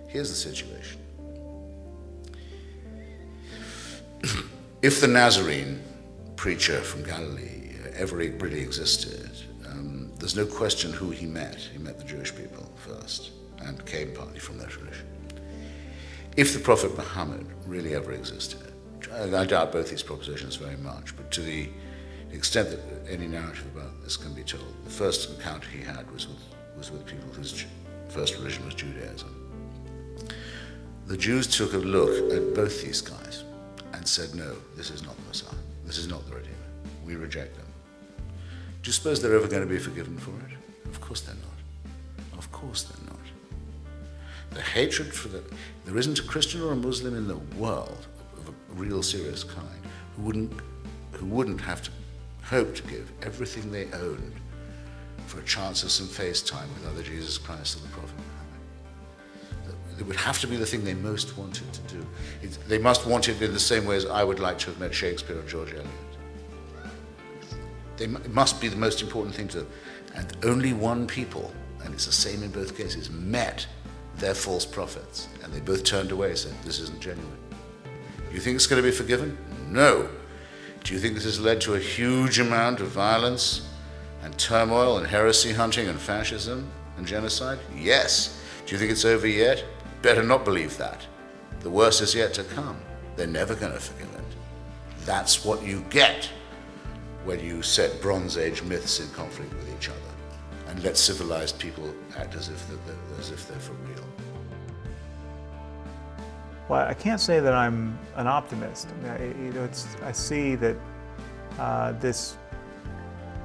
Here's the situation. If the Nazarene preacher from Galilee ever really existed, there's no question who he met. He met the Jewish people first and came partly from their tradition. If the Prophet Muhammad really ever existed, I doubt both these propositions very much, but to the extent that any narrative about this can be told, the first encounter he had was with people whose first religion was Judaism. The Jews took a look at both these guys and said, no, this is not the Messiah. This is not the Redeemer. We reject them. Do you suppose they're ever going to be forgiven for it? Of course they're not. Of course they're not. The hatred for there isn't a Christian or a Muslim in the world of a real serious kind who wouldn't have to hope to give everything they owned for a chance of some face time with either Jesus Christ or the Prophet Muhammad. It would have to be the thing they most wanted to do. They must want it in the same way as I would like to have met Shakespeare or George Eliot. It must be the most important thing to them. And only one people, and it's the same in both cases, met their false prophets. And they both turned away and said, this isn't genuine. Do you think it's going to be forgiven? No. Do you think this has led to a huge amount of violence and turmoil and heresy hunting and fascism and genocide? Yes. Do you think it's over yet? Better not believe that. The worst is yet to come. They're never going to forgive it. That's what you get when you set Bronze Age myths in conflict with each other and let civilized people act as if they're for real. Well, I can't say that I'm an optimist. I see that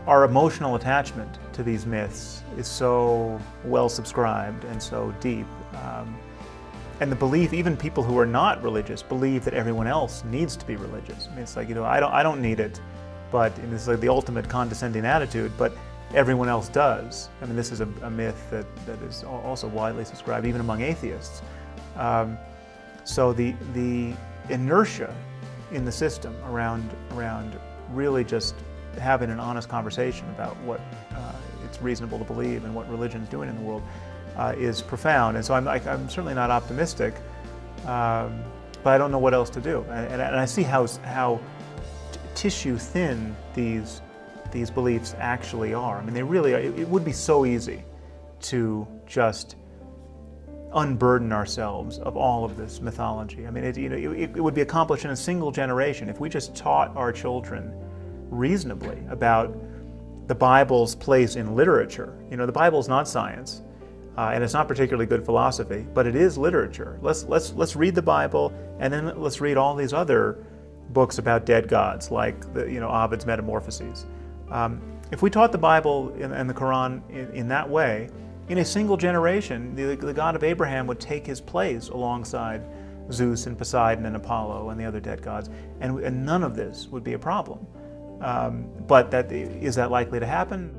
our emotional attachment to these myths is so well subscribed and so deep. And the belief, even people who are not religious believe that everyone else needs to be religious. I mean, it's like, I don't need it, but it's like the ultimate condescending attitude, but everyone else does. I mean, this is a myth that is also widely subscribed, even among atheists. So the inertia in the system around really just having an honest conversation about what it's reasonable to believe and what religion is doing in the world is profound. And so I'm certainly not optimistic, but I don't know what else to do. And I see how tissue thin these beliefs actually are. I mean, they really are. It would be so easy to just unburden ourselves of all of this mythology. I mean, it would be accomplished in a single generation if we just taught our children reasonably about the Bible's place in literature. The Bible's not science, and it's not particularly good philosophy, but it is literature. Let's read the Bible, and then let's read all these other books about dead gods, like Ovid's Metamorphoses. If we taught the Bible and the Quran in that way, in a single generation, the God of Abraham would take his place alongside Zeus and Poseidon and Apollo and the other dead gods, and none of this would be a problem. But is that likely to happen?